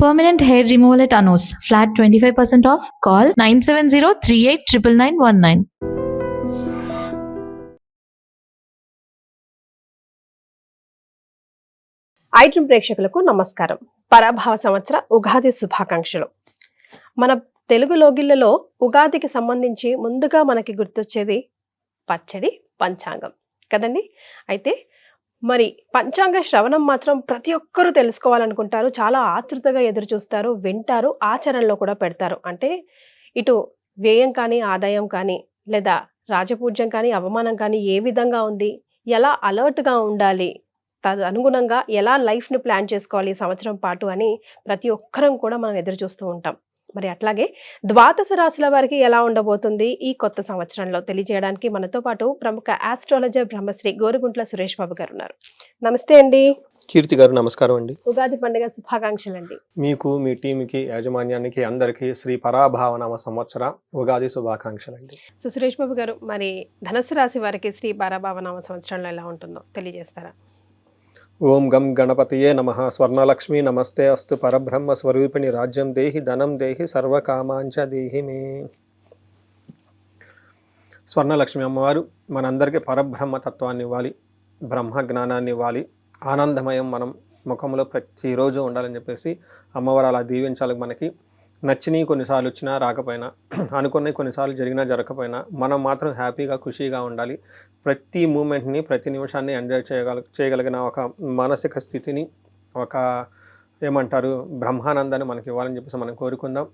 Permanent hair removal at Anos. Flat 25% off. Call 970-389919. IDream ప్రేక్షకులకు నమస్కారం. పరాభవ సంవత్సర ఉగాది శుభాకాంక్షలు. మన తెలుగు లోగిళ్లలో ఉగాదికి సంబంధించి ముందుగా మనకి గుర్తొచ్చేది పచ్చడి, పంచాంగం కదండి. అయితే మరి పంచాంగ శ్రవణం మాత్రం ప్రతి ఒక్కరూ తెలుసుకోవాలనుకుంటారు, చాలా ఆతృతగా ఎదురు చూస్తారు, వింటారు, ఆచరణలో కూడా పెడతారు. అంటే ఇటు వ్యయం కానీ, ఆదాయం కానీ, లేదా రాజపూజ్యం కానీ, అవమానం కానీ ఏ విధంగా ఉంది, ఎలా అలర్ట్గా ఉండాలి, అనుగుణంగా ఎలా లైఫ్ని ప్లాన్ చేసుకోవాలి ఈ సంవత్సరం పాటు అని ప్రతి ఒక్కరం కూడా మనం ఎదురు చూస్తూ ఉంటాం. మరి అట్లాగే ద్వాదశ రాశుల వారికి ఎలా ఉండబోతుంది ఈ కొత్త సంవత్సరంలో తెలియజేయడానికి మనతో పాటు ప్రముఖ ఆస్ట్రాలజర్ బ్రహ్మశ్రీ గోరుగుంట్ల సురేష్ బాబు గారు ఉన్నారు. నమస్తే అండి. కీర్తి గారు నమస్కారం అండి. ఉగాది పండుగ శుభాకాంక్షలు అండి. మీకు, మీ టీంకి, యాజమాన్యానికి అందరికీ శ్రీ పరాభావనామ సంవత్సర ఉగాది శుభాకాంక్షలు అండి. సో సురేష్ బాబు గారు, మరి ధనుసు రాశి వారికి శ్రీ పరాభావనామ సంవత్సరంలో ఎలా ఉంటుందో తెలియజేస్తారా? ఓం గం గణపతియే నమః. స్వర్ణలక్ష్మి నమస్తే అస్తు. పరబ్రహ్మ స్వరూపిణి రాజ్యం దేహి ధనం దేహి సర్వకామాంచ దేహి మే. స్వర్ణలక్ష్మి అమ్మవారు మనందరికీ పరబ్రహ్మ తత్వాన్ని ఇవ్వాలి, బ్రహ్మ జ్ఞానాన్ని ఇవ్వాలి, ఆనందమయం మనం ముఖంలో ప్రతిరోజు ఉండాలని చెప్పేసి అమ్మవారు అలా దీవించాలి. మనకి నచ్చినవి కొన్నిసార్లు వచ్చినా రాకపోయినా, అనుకున్నవి కొన్నిసార్లు జరిగినా జరగకపోయినా మనం మాత్రం హ్యాపీగా ఖుషీగా ఉండాలి. ప్రతి మూమెంట్ని, ప్రతి నిమిషాన్ని ఎంజాయ్ చేయగలిగిన ఒక మానసిక స్థితిని, ఒక ఏమంటారు బ్రహ్మానందాన్ని మనకి ఇవ్వాలని చెప్పేసి మనం కోరుకుందాం.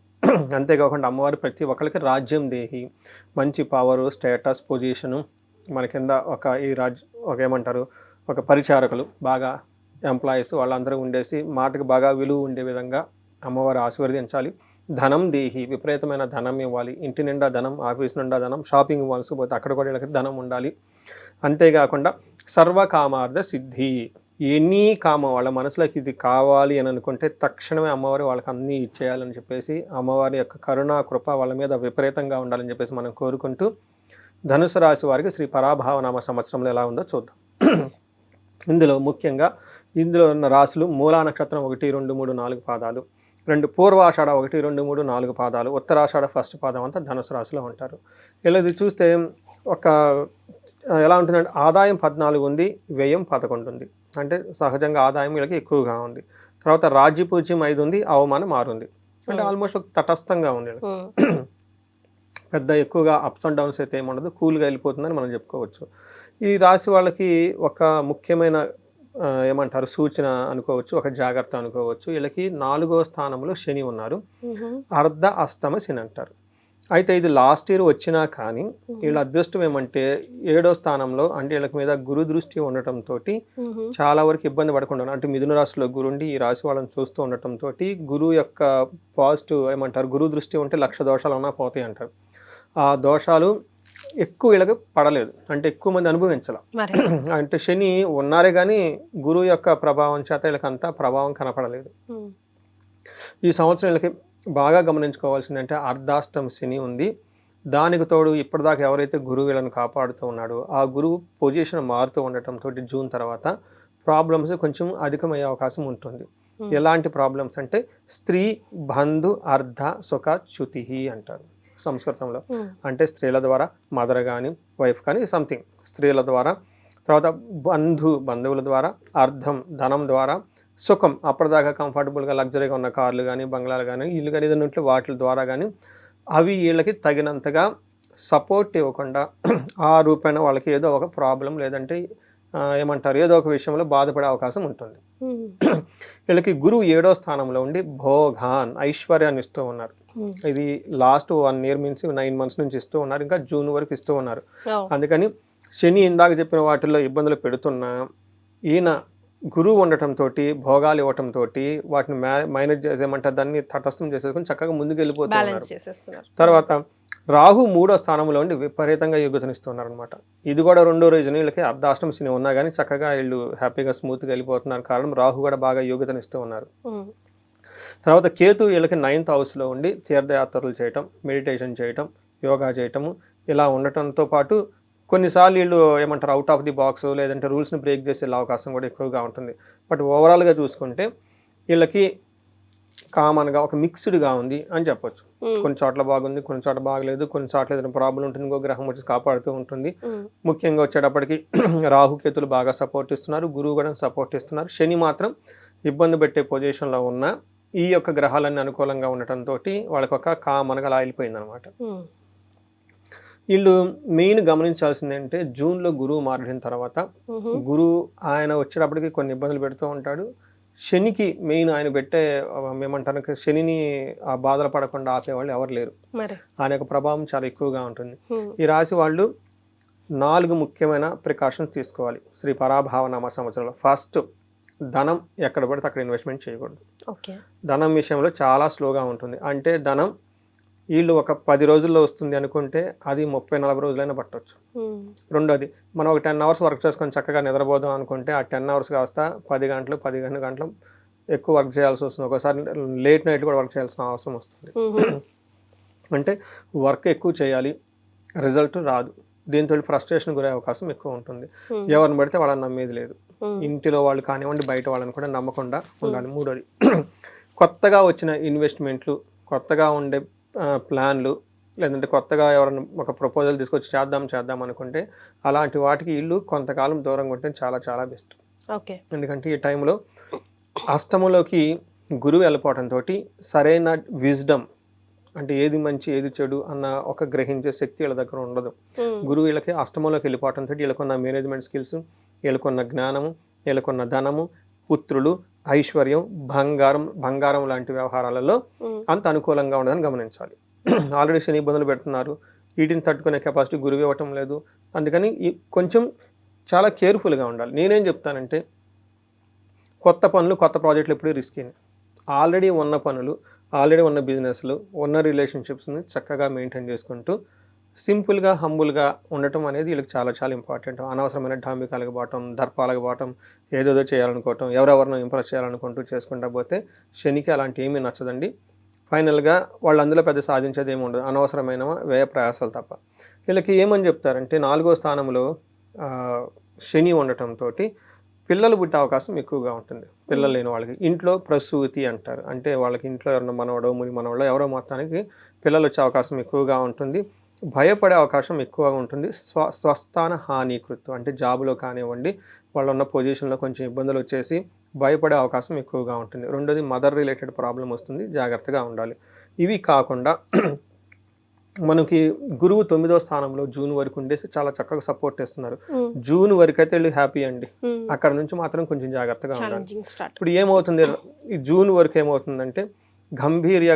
అంతేకాకుండా అమ్మవారు ప్రతి ఒక్కరికి రాజ్యం దేహి, మంచి పవరు, స్టేటస్, పొజిషను మన కింద ఒక ఏమంటారు ఒక పరిచారకులు, బాగా ఎంప్లాయీస్ వాళ్ళందరూ ఉండేసి మాటకు బాగా విలువ ఉండే విధంగా అమ్మవారు ఆశీర్వదించాలి. ధనం దేహి, విపరీతమైన ధనం ఇవ్వాలి. ఇంటి నిండా ధనం, ఆఫీస్ నిండా ధనం, షాపింగ్ మాల్స్ పోతే అక్కడ కూడా వీళ్ళకి ధనం ఉండాలి. అంతేకాకుండా సర్వకామార్థ సిద్ధి, ఎనీ కామం వాళ్ళ మనసులోకి ఇది కావాలి అని అనుకుంటే తక్షణమే అమ్మవారు వాళ్ళకి అన్నీ ఇచ్చేయాలని చెప్పేసి అమ్మవారి యొక్క కరుణా కృప వాళ్ళ మీద విపరీతంగా ఉండాలని చెప్పేసి మనం కోరుకుంటూ ధనుసు రాశి వారికి శ్రీ పరాభావనామ సంవత్సరంలో ఎలా ఉందో చూద్దాం. ఇందులో ముఖ్యంగా ఇందులో ఉన్న రాశులు మూలా నక్షత్రం 1, 2, 3, 4 పాదాలు, 2 పూర్వాషాఢ 1, 2, 3, 4 పాదాలు, ఉత్తరాషాఢ ఫస్ట్ పాదం అంతా ధనుసు రాశిలో ఉంటారు. ఇలా చూస్తే ఒక ఎలా ఉంటుందంటే ఆదాయం 14 ఉంది, వ్యయం 11 ఉంది. అంటే సహజంగా ఆదాయం వీళ్ళకి ఎక్కువగా ఉంది. తర్వాత రాజ్యపూజ్యం 5 ఉంది, అవమానం 6 ఉంది. అంటే ఆల్మోస్ట్ ఒక తటస్థంగా ఉంది. పెద్ద ఎక్కువగా అప్స్ అండ్ డౌన్స్ అయితే ఏముండదు, కూల్గా వెళ్ళిపోతుందని మనం చెప్పుకోవచ్చు. ఈ రాశి వాళ్ళకి ఒక ముఖ్యమైన ఏమంటారు సూచన అనుకోవచ్చు, ఒక జాగ్రత్త అనుకోవచ్చు. వీళ్ళకి 4వ స్థానంలో శని ఉన్నారు, అర్ధ అష్టమ శని అంటారు. అయితే ఇది లాస్ట్ ఇయర్ వచ్చినా కానీ వీళ్ళ అదృష్టం ఏమంటే 7వ స్థానంలో, అంటే వీళ్ళకి మీద గురు దృష్టి ఉండటంతో చాలా వరకు ఇబ్బంది పడకుండా, అంటే మిథున రాశిలో గురుండి ఈ రాశి వాళ్ళని చూస్తూ ఉండటంతో గురువు యొక్క పాజిటివ్ ఏమంటారు గురు దృష్టి ఉంటే 1,00,000 దోషాలు ఉన్నా పోతాయి అంటారు. ఆ దోషాలు ఎక్కువ వీళ్ళకి పడలేదు, అంటే ఎక్కువ మంది అనుభవించాల. అంటే శని ఉన్నారే కానీ గురువు యొక్క ప్రభావం చేత వీళ్ళకి అంతా ప్రభావం కనపడలేదు. ఈ సంవత్సరం వీళ్ళకి బాగా గమనించుకోవాల్సిందంటే అర్ధాష్టమ శని ఉంది. దానికి తోడు ఇప్పటిదాకా ఎవరైతే గురువు వీళ్ళని కాపాడుతూ ఉన్నాడో ఆ గురువు పొజిషన్ మారుతూ ఉండటంతో జూన్ తర్వాత ప్రాబ్లమ్స్ కొంచెం అధికమయ్యే అవకాశం ఉంటుంది. ఎలాంటి ప్రాబ్లమ్స్ అంటే స్త్రీ బంధు అర్ధ సుఖ చ్యుతి అంటారు సంస్కృతంలో. అంటే స్త్రీల ద్వారా మదర్ కానీ వైఫ్ కానీ సంథింగ్ స్త్రీల ద్వారా, తర్వాత బంధువుల ద్వారా, అర్థం ధనం ద్వారా, సుఖం అప్పటిదాకా కంఫర్టబుల్గా లగ్జరీగా ఉన్న కార్లు కానీ, బంగ్లాలు కానీ, ఇల్లు కానీ ఏదైనా ఉంటే వాటి ద్వారా కానీ అవి వీళ్ళకి తగినంతగా సపోర్ట్ ఇవ్వకుండా ఆ రూపాయన వాళ్ళకి ఏదో ఒక ప్రాబ్లం లేదంటే ఏమంటారు ఏదో ఒక విషయంలో బాధపడే అవకాశం ఉంటుంది. వీళ్ళకి గురువు 7వ స్థానంలో ఉండి భోగాన్ ఐశ్వర్యాన్ని ఇస్తూ ఉన్నారు. ఇది లాస్ట్ 1 ఇయర్ నుంచి 9 మంత్స్ నుంచి ఇస్తూ ఉన్నారు, ఇంకా జూన్ వరకు ఇస్తూ ఉన్నారు. అందుకని శని ఇందాక చెప్పిన వాటిల్లో ఇబ్బందులు పెడుతున్నా ఈయన గురువు ఉండటంతో భోగాలు ఇవ్వటంతో వాటిని మేనేజ్ చేసేమంటారు దాన్ని తటస్థం చేసేసుకుని చక్కగా ముందుకు వెళ్ళిపోతున్నారు. తర్వాత రాహు 3వ స్థానంలో ఉండి విపరీతంగా యోగ్యతనిస్తున్నారు అనమాట. ఇది కూడా 2వ రీజన్, వీళ్ళకి అర్ధాష్టమ శని ఉన్నా కానీ చక్కగా వీళ్ళు హ్యాపీగా స్మూత్గా వెళ్ళిపోతున్నారు. కారణం రాహు కూడా బాగా యోగ్యతనిస్తూ ఉన్నారు. తర్వాత కేతు వీళ్ళకి 9th హౌస్లో ఉండి తీర్థయాత్రలు చేయటం, మెడిటేషన్ చేయటం, యోగా చేయటము ఇలా ఉండటంతో పాటు కొన్నిసార్లు వీళ్ళు ఏమంటారు అవుట్ ఆఫ్ ది బాక్స్ లేదంటే రూల్స్ని బ్రేక్ చేసే అవకాశం కూడా ఎక్కువగా ఉంటుంది. బట్ ఓవరాల్గా చూసుకుంటే వీళ్ళకి కామన్గా ఒక మిక్స్డ్గా ఉంది అని చెప్పొచ్చు. ఉమ్, కొన్ని చోట్ల బాగుంది, కొన్ని చోట్ల బాగలేదు, కొన్ని చోట్ల ఏదైనా ప్రాబ్లం ఉంటుంది, ఇంకో గ్రహం వచ్చి కాపాడుతూ ఉంటుంది. ఉమ్, ముఖ్యంగా వచ్చేటప్పటికి రాహుకేతులు బాగా సపోర్ట్ ఇస్తున్నారు, గురువు కూడా సపోర్ట్ ఇస్తున్నారు. శని మాత్రం ఇబ్బంది పెట్టే పొజిషన్లో ఉన్న ఈ యొక్క గ్రహాలన్నీ అనుకూలంగా ఉండటంతో వాళ్ళకి ఒక కామన్గా అలా వెళ్ళిపోయింది అనమాట. ఉమ్, వీళ్ళు మెయిన్ గమనించాల్సింది ఏంటంటే జూన్లో గురువు మారిన తర్వాత ఉహు, గురువు ఆయన వచ్చేటప్పటికి కొన్ని ఇబ్బందులు పెడుతూ ఉంటాడు. శనికి మెయిన్ ఆయన పెట్టే ఏమంటారు శనిని ఆ బాధలు పడకుండా ఆపేవాళ్ళు ఎవరు లేరు. మరి ఆయన యొక్క ప్రభావం చాలా ఎక్కువగా ఉంటుంది. ఉమ్, ఈ రాశి వాళ్ళు 4 ముఖ్యమైన ప్రికాషన్స్ తీసుకోవాలి శ్రీ పరాభావనామ సంవత్సరంలో. ఫస్ట్, ధనం ఎక్కడ పడితే అక్కడ ఇన్వెస్ట్మెంట్ చేయకూడదు. ఓకే. ధనం విషయంలో చాలా స్లోగా ఉంటుంది. అంటే ధనం వీళ్ళు ఒక 10 రోజుల్లో వస్తుంది అనుకుంటే అది 30-40 రోజులైనా పట్టవచ్చు. ఉమ్, రెండోది, మనం ఒక 10 అవర్స్ వర్క్ చేసుకొని చక్కగా నిద్రపోదాం అనుకుంటే ఆ 10 అవర్స్ కాస్త 10 గంటలు 15 గంటలు ఎక్కువ వర్క్ చేయాల్సి వస్తుంది. ఒకసారి లేట్ నైట్ కూడా వర్క్ చేయాల్సిన అవసరం వస్తుంది. ఉహు, అంటే వర్క్ ఎక్కువ చేయాలి, రిజల్ట్ రాదు. దీంతో ఫ్రస్ట్రేషన్ గురే అవకాశం ఎక్కువ ఉంటుంది. ఉమ్, ఎవరిని పడితే వాళ్ళని నమ్మేది లేదు. ఉమ్, ఇంటిలో వాళ్ళు కానివ్వండి, బయట వాళ్ళని కూడా నమ్మకుండా ఉండాలి. మూడోది, కొత్తగా వచ్చిన ఇన్వెస్ట్మెంట్లు, కొత్తగా ఉండే ప్లాన్లు, లేదంటే కొత్తగా ఎవరైనా ఒక ప్రపోజల్ తీసుకొచ్చి చేద్దాం అనుకుంటే అలాంటి వాటికి ఇల్లు కొంతకాలం దూరంగా ఉంటే చాలా చాలా బెస్ట్. ఓకే. ఎందుకంటే ఈ టైంలో అష్టమంలోకి గురువు వెళ్ళిపోవడంతో సరైన విజ్డమ్, అంటే ఏది మంచి ఏది చెడు అన్న ఒక గ్రహించే శక్తి వీళ్ళ దగ్గర ఉండదు. ఉమ్, గురువు వీళ్ళకి అష్టమంలోకి వెళ్ళిపోవడంతో వీళ్ళకున్న మేనేజ్మెంట్ స్కిల్స్, వీళ్ళకున్న జ్ఞానము, వీళ్ళకున్న ధనము, పుత్రులు, ఐశ్వర్యం, బంగారం లాంటి వ్యవహారాలలో ఉమ్, అంత అనుకూలంగా ఉండదని గమనించాలి. ఆల్రెడీ శని ఇబ్బందులు పెడుతున్నారు, వీటిని తట్టుకునే కెపాసిటీ గురువు ఇవ్వటం లేదు. అందుకని కొంచెం చాలా కేర్ఫుల్గా ఉండాలి. నేనేం చెప్తానంటే కొత్త పనులు, కొత్త ప్రాజెక్టులు ఎప్పుడూ రిస్కీ. ఆల్రెడీ ఉన్న పనులు, ఆల్రెడీ ఉన్న బిజినెస్లు, ఉన్న రిలేషన్షిప్స్ని చక్కగా మెయింటైన్ చేసుకుంటూ సింపుల్గా, హంబుల్గా ఉండటం అనేది వీళ్ళకి చాలా చాలా ఇంపార్టెంట్. అనవసరమైన డాంబికాలకు పోవటం, దర్పాలకు పోవటం, ఏదేదో చేయాలనుకోవటం, ఎవరెవరినో ఇంప్రెస్ చేయాలనుకుంటూ చేసుకుంటా పోతే శనికి అలాంటి ఏమీ నచ్చదండి. ఫైనల్గా వాళ్ళు అందులో పెద్ద సాధించేది ఏమి ఉండదు, అనవసరమైన వ్యయ ప్రయాసాలు తప్ప. వీళ్ళకి ఏమని చెప్తారంటే 4వ స్థానంలో శని ఉండటంతో పిల్లలు పుట్టే అవకాశం ఎక్కువగా ఉంటుంది. పిల్లలు లేని వాళ్ళకి ఇంట్లో ప్రసూతి అంటారు. అంటే వాళ్ళకి ఇంట్లో ఎవరైనా మనవడో ముని మనవడో ఎవరో మొత్తానికి పిల్లలు వచ్చే అవకాశం ఎక్కువగా ఉంటుంది. భయపడే అవకాశం ఎక్కువగా ఉంటుంది. స్వస్థాన హానికృతం, అంటే జాబులో కానివ్వండి, వాళ్ళు ఉన్న పొజిషన్లో కొంచెం ఇబ్బందులు వచ్చేసి భయపడే అవకాశం ఎక్కువగా ఉంటుంది. రెండోది, మదర్ రిలేటెడ్ ప్రాబ్లం వస్తుంది, జాగ్రత్తగా ఉండాలి. ఇవి కాకుండా మనకి గురువు 9వ స్థానంలో జూన్ వరకు ఉండేసి చాలా చక్కగా సపోర్ట్ చేస్తున్నారు. ఉమ్, జూన్ వరకు అయితే వీళ్ళు హ్యాపీ అండి. ఉమ్, అక్కడ నుంచి మాత్రం కొంచెం జాగ్రత్తగా ఉండాలి. Challenging start. ఇప్పుడు ఏమవుతుంది, ఈ జూన్ వరకు ఏమవుతుందంటే గంభీర్య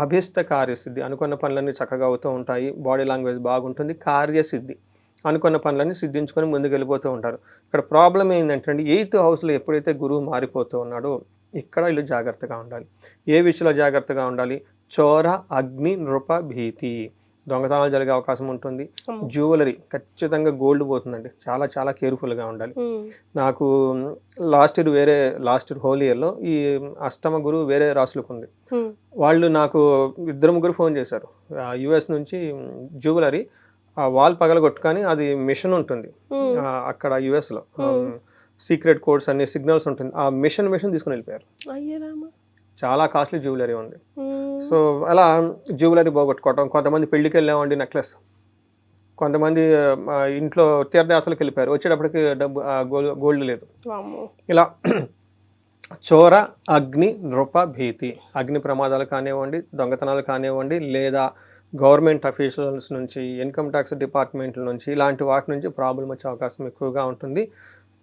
అభిష్ట కార్యసిద్ధి, అనుకున్న పనులన్నీ చక్కగా అవుతూ ఉంటాయి, బాడీ లాంగ్వేజ్ బాగుంటుంది, కార్యసిద్ధి, అనుకున్న పనులన్నీ సిద్ధించుకొని ముందుకు వెళ్ళిపోతూ ఉంటారు. ఇక్కడ ప్రాబ్లం ఏంటంటే 8th హౌస్లో ఎప్పుడైతే గురువు మారిపోతూ ఉన్నాడో ఇక్కడ వీళ్ళు జాగ్రత్తగా ఉండాలి. ఏ విషయంలో జాగ్రత్తగా ఉండాలి? చోర, అగ్ని, నృప, భీతి, దొంగతనాలు జరిగే అవకాశం ఉంటుంది. జ్యువెలరీ, ఖచ్చితంగా గోల్డ్ పోతుందండి, చాలా చాలా కేర్ఫుల్గా ఉండాలి. ఉమ్, నాకు లాస్ట్ ఇయర్ హోలీ ఇయర్లో ఈ అష్టమ గురువు వేరే రాసులకు ఉంది. ఉమ్, వాళ్ళు నాకు 2-3 ఫోన్ చేశారు యుఎస్ నుంచి. జ్యువెలరీ వాల్ పగలగొట్టుకొని, అది మిషన్ ఉంటుంది ఉమ్, అక్కడ యుఎస్లో, సీక్రెట్ కోడ్స్ అన్ని సిగ్నల్స్ ఉంటుంది, ఆ మిషన్ తీసుకుని వెళ్ళిపోయారు. అయ్యో రామా. చాలా కాస్ట్లీ జ్యువెలరీ ఉంది. ఉమ్, సో అలా జ్యువెలరీ పోగొట్టుకోవటం, కొంతమంది పెళ్లికి వెళ్ళామండి నెక్లెస్, కొంతమంది ఇంట్లో తీర్థయాత్రలకు వెళ్ళిపోయారు, వచ్చేటప్పటికి డబ్బు గోల్డ్ లేదు. వామ్మో. ఇలా చోర, అగ్ని, నృప, భీతి, అగ్ని ప్రమాదాలు కానివ్వండి, దొంగతనాలు కానివ్వండి, లేదా గవర్నమెంట్ అఫీషియల్స్ నుంచి, ఇన్కమ్ ట్యాక్స్ డిపార్ట్మెంట్ల నుంచి, ఇలాంటి వాటి నుంచి ప్రాబ్లం వచ్చే అవకాశం ఎక్కువగా ఉంటుంది.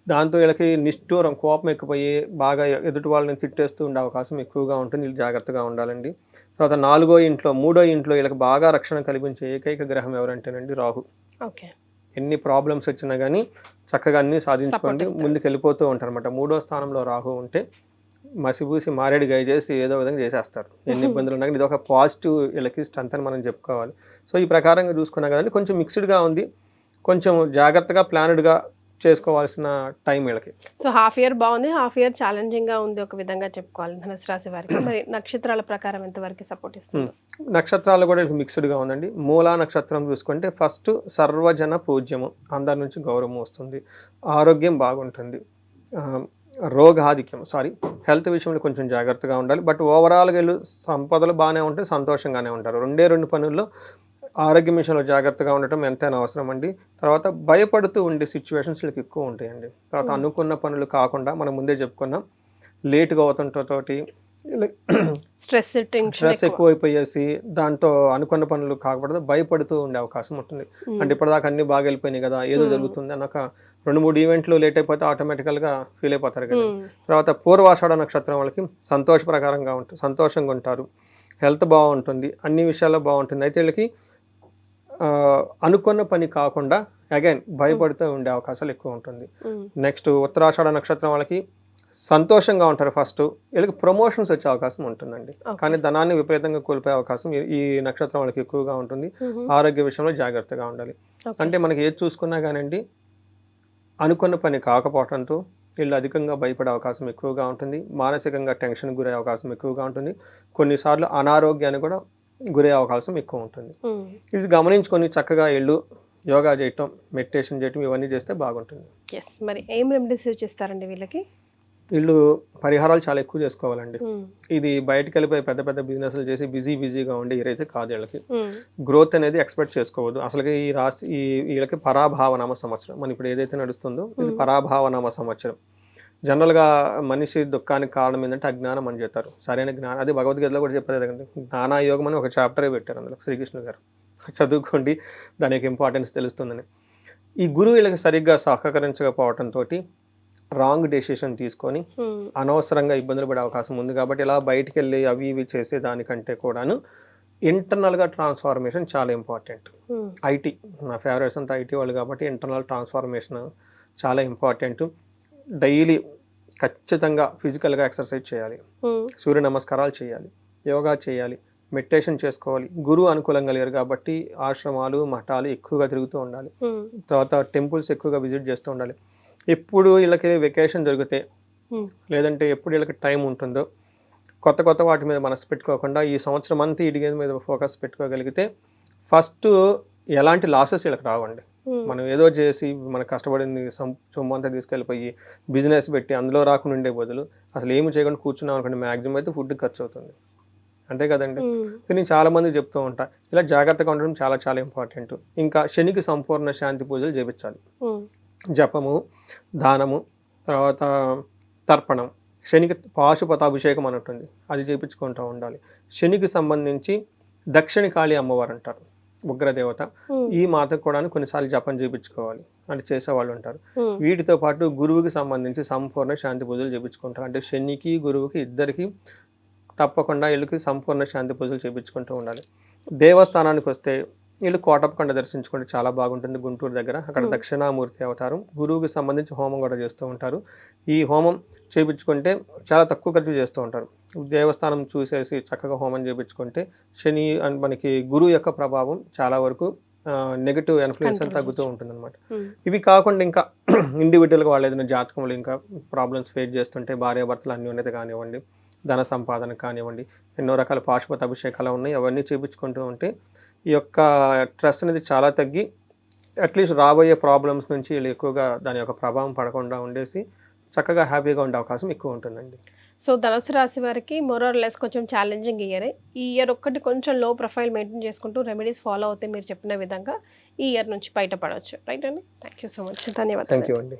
దాంతో వీళ్ళకి నిష్ఠూరం, కోపం ఎక్కువయ్యి బాగా ఎదుటి వాళ్ళని తిట్టేస్తూ ఉండే అవకాశం ఎక్కువగా ఉంటుంది. వీళ్ళు జాగ్రత్తగా ఉండాలండి. తర్వాత 3వ ఇంట్లో వీళ్ళకి బాగా రక్షణ కల్పించే ఏకైక గ్రహం ఎవరంటేనండి రాహు. ఓకే. ఎన్ని ప్రాబ్లమ్స్ వచ్చినా కానీ చక్కగా అన్నీ సాధించుకోండి, ముందుకు వెళ్ళిపోతూ ఉంటారు అనమాట. 3వ స్థానంలో రాహు ఉంటే మసిపూసి మారేడు గై చేసి ఏదో విధంగా చేసేస్తారు. ఎన్ని ఇబ్బందులు ఉన్నా కానీ ఇది ఒక పాజిటివ్ వీళ్ళకి స్ట్రెంత్ అని మనం చెప్పుకోవాలి. సో ఈ ప్రకారంగా చూసుకున్నా కదండి, కొంచెం మిక్స్డ్గా ఉంది, కొంచెం జాగ్రత్తగా ప్లానెడ్గా చేసుకోవాల్సిన టైం వీళ్ళకి. సో హాఫ్ ఇయర్ బాగుంది, హాఫ్ ఇయర్ ఛాలెంజింగ్ గా ఉంది ఒక విధంగా చెప్పుకోవాలి ధనుసు రాశి వారికి. మరి నక్షత్రాల ప్రకారం ఎంతవరకు సపోర్ట్ ఇస్తుంది? నక్షత్రాలు కూడా వీళ్ళకి మిక్స్డ్గా ఉందండి. మూలా నక్షత్రం చూసుకుంటే ఫస్ట్ సర్వజన పూజ్యము, అందరి నుంచి గౌరవం వస్తుంది, ఆరోగ్యం బాగుంటుంది, రోగాధిక్యం హెల్త్ విషయంలో కొంచెం జాగ్రత్తగా ఉండాలి. బట్ ఓవరాల్గా వీళ్ళు సంపదలు బాగానే ఉంటాయి, సంతోషంగానే ఉంటారు. 2 పనుల్లో ఆరోగ్యం విషయంలో జాగ్రత్తగా ఉండటం ఎంతైనా అవసరం అండి. తర్వాత భయపడుతూ ఉండే సిచ్యువేషన్స్ వీళ్ళకి ఎక్కువ ఉంటాయండి. తర్వాత అనుకున్న పనులు కాకుండా మనం ముందే చెప్పుకున్నాం, లేటుగా అవుతుంటతోటి స్ట్రెస్ స్ట్రెస్ ఎక్కువైపోయేసి దాంతో అనుకున్న పనులు కాకపోతే భయపడుతూ ఉండే అవకాశం ఉంటుంది. అంటే ఇప్పటిదాకా అన్ని బాగా వెళ్ళిపోయినాయి కదా, ఏదో జరుగుతుంది అన్న 2-3 ఈవెంట్లు లేట్ అయిపోతే ఆటోమేటికల్గా ఫీల్ అయిపోతారు కదా. తర్వాత పూర్వాషాఢ నక్షత్రం వాళ్ళకి సంతోషంగా ఉంటారు, హెల్త్ బాగుంటుంది, అన్ని విషయాల్లో బాగుంటుంది. అయితే వీళ్ళకి అనుకున్న పని కాకుండా అగైన్ భయపడుతూ ఉండే అవకాశాలు ఎక్కువ ఉంటుంది. నెక్స్ట్ ఉత్తరాషాఢ నక్షత్రం వాళ్ళకి సంతోషంగా ఉంటారు. ఫస్ట్ వీళ్ళకి ప్రమోషన్స్ వచ్చే అవకాశం ఉంటుందండి, కానీ ధనాన్ని విపరీతంగా కోల్పోయే అవకాశం ఈ నక్షత్రం వాళ్ళకి ఎక్కువగా ఉంటుంది. ఆరోగ్య విషయంలో జాగ్రత్తగా ఉండాలి. అంటే మనకి ఏది చూసుకున్నా కానివ్వండి, అనుకున్న పని కాకపోవడంతో వీళ్ళు అధికంగా భయపడే అవకాశం ఎక్కువగా ఉంటుంది. మానసికంగా టెన్షన్ గురే అవకాశం ఎక్కువగా ఉంటుంది. కొన్నిసార్లు అనారోగ్యాన్ని కూడా గురే అవకాశం ఎక్కువ ఉంటుంది. ఇది గమనించుకొని చక్కగా వీళ్ళు యోగా చేయటం, మెడిటేషన్ చేయటం ఇవన్నీ చేస్తే బాగుంటుంది. మరి ఏం రెమెడీస్ యూజ్ చేస్తారండి వీళ్ళకి? వీళ్ళు పరిహారాలు చాలా ఎక్కువ చేసుకోవాలండి. ఇది బయటకు వెళ్ళిపోయి పెద్ద పెద్ద బిజినెస్లు చేసి బిజీగా ఉండి ఈరైతే కాదు. వీళ్ళకి గ్రోత్ అనేది ఎక్స్పెక్ట్ చేసుకోవద్దు. అసలుకి ఈ రాశి వీళ్ళకి పరాభావనామ సంవత్సరం. మన ఇప్పుడు ఏదైతే నడుస్తుందో ఇది పరాభావనామ సంవత్సరం. జనరల్గా మనిషి దుఃఖానికి కారణం ఏంటంటే అజ్ఞానం అని చెప్తారు. సరైన జ్ఞానం, అది భగవద్గీతలో కూడా చెప్పారు కదండి. జ్ఞానాయోగం అని ఒక చాప్టరే పెట్టారు అందులో శ్రీకృష్ణ గారు. చదువుకోండి, దాని యొక్క ఇంపార్టెన్స్ తెలుస్తుందని. ఈ గురువు వీళ్ళకి సరిగ్గా సహకరించకపోవడంతో రాంగ్ డెసిషన్ తీసుకొని అనవసరంగా ఇబ్బందులు పడే అవకాశం ఉంది. కాబట్టి ఇలా బయటికి వెళ్ళి అవి ఇవి చేసే దానికంటే కూడాను ఇంటర్నల్గా ట్రాన్స్ఫార్మేషన్ చాలా ఇంపార్టెంట్. ఐటీ నా ఫేవరెట్స్ అంతా ఐటీ వాళ్ళు కాబట్టి ఇంటర్నల్ ట్రాన్స్ఫార్మేషన్ చాలా ఇంపార్టెంట్. డైలీ ఖచ్చితంగా ఫిజికల్గా ఎక్సర్సైజ్ చేయాలి, సూర్య నమస్కారాలు చేయాలి, యోగా చేయాలి, మెడిటేషన్ చేసుకోవాలి. గురువు అనుకూలంగా లేరు కాబట్టి ఆశ్రమాలు మఠాలు ఎక్కువగా తిరుగుతూ ఉండాలి. తర్వాత టెంపుల్స్ ఎక్కువగా విజిట్ చేస్తూ ఉండాలి. ఎప్పుడు వీళ్ళకి వెకేషన్ దొరికితే లేదంటే ఎప్పుడు వీళ్ళకి టైం ఉంటుందో కొత్త వాటి మీద మనసు పెట్టుకోకుండా ఈ సంవత్సరం అంతా వీటి మీద ఫోకస్ పెట్టుకోగలిగితే ఫస్ట్ ఎలాంటి లాసెస్ వీళ్ళకి రావండి. మనం ఏదో చేసి మనకు కష్టపడింది సొమ్ము అంతా తీసుకెళ్ళిపోయి బిజినెస్ పెట్టి అందులో రాకుండా ఉండే బదులు అసలు ఏమి చేయకుండా కూర్చున్నాం అనుకోండి, మ్యాక్సిమం అయితే ఫుడ్ ఖర్చు అవుతుంది. అంతే కదండి. నేను చాలా మంది చెప్తూ ఉంటా, ఇలా జాగ్రత్తగా ఉండడం చాలా చాలా ఇంపార్టెంట్. ఇంకా శనికి సంపూర్ణ శాంతి పూజలు చేయించాలి. జపము, దానము, తర్వాత తర్పణం, శనికి పాశుపతాభిషేకం అని ఉంటుంది, అది చేయించుకుంటూ ఉండాలి. శనికి సంబంధించి దక్షిణ కాళీ అమ్మవారు అంటారు, ఉగ్రదేవత. ఈ మాతకు కూడా కొన్నిసార్లు జపం చేయించుకోవాలి అంటే చేసేవాళ్ళు ఉంటారు. వీటితో పాటు గురువుకి సంబంధించి సంపూర్ణ శాంతి పూజలు చేయించుకుంటారు. అంటే శనికి గురువుకి ఇద్దరికి తప్పకుండా వీళ్ళకి సంపూర్ణ శాంతి పూజలు చేయించుకుంటూ ఉండాలి. దేవస్థానానికి వస్తే వీళ్ళు కోటప్పకొండ దర్శించుకుంటే చాలా బాగుంటుంది గుంటూరు దగ్గర. అక్కడ దక్షిణామూర్తి అవతారం, గురువుకి సంబంధించి హోమం కూడా చేస్తూ ఉంటారు. ఈ హోమం చేయించుకుంటే చాలా తక్కువ ఖర్చు చేస్తూ ఉంటారు. దేవస్థానం చూసేసి చక్కగా హోమం చేయించుకుంటే శని మనకి గురువు యొక్క ప్రభావం చాలా వరకు నెగిటివ్ ఇన్ఫ్లుయెన్స్ అని తగ్గుతూ ఉంటుంది అనమాట. ఇవి కాకుండా ఇంకా ఇండివిజువల్గా వాళ్ళు ఏదైనా జాతకంలో ఇంకా ప్రాబ్లమ్స్ ఫేస్ చేస్తుంటే భార్యాభర్తలు అన్యోన్యత కానివ్వండి, ధన సంపాదన కానివ్వండి, ఎన్నో రకాల పాశుపత అభిషేకాలు ఉన్నాయి, అవన్నీ చేయించుకుంటూ ఉంటే ఈ యొక్క స్ట్రెస్ అనేది చాలా తగ్గి అట్లీస్ట్ రాబోయే ప్రాబ్లమ్స్ నుంచి వీళ్ళు ఎక్కువగా దాని యొక్క ప్రభావం పడకుండా ఉండేసి చక్కగా హ్యాపీగా ఉండే అవకాశం ఎక్కువ ఉంటుందండి. సో ధనుసు రాశి వారికి మోర్ లెస్ కొంచెం ఛాలెంజింగ్ ఇయరే. ఈ ఇయర్ ఒక్కటి కొంచెం లో ప్రొఫైల్ మెయింటైన్ చేసుకుంటూ రెమెడీస్ ఫాలో అవుతే మీరు చెప్పిన విధంగా ఈ ఇయర్ నుంచి బయటపడవచ్చు. రైట్ అండి. Thank you so much. ధన్యవాదాలు. థ్యాంక్ యూ అండి.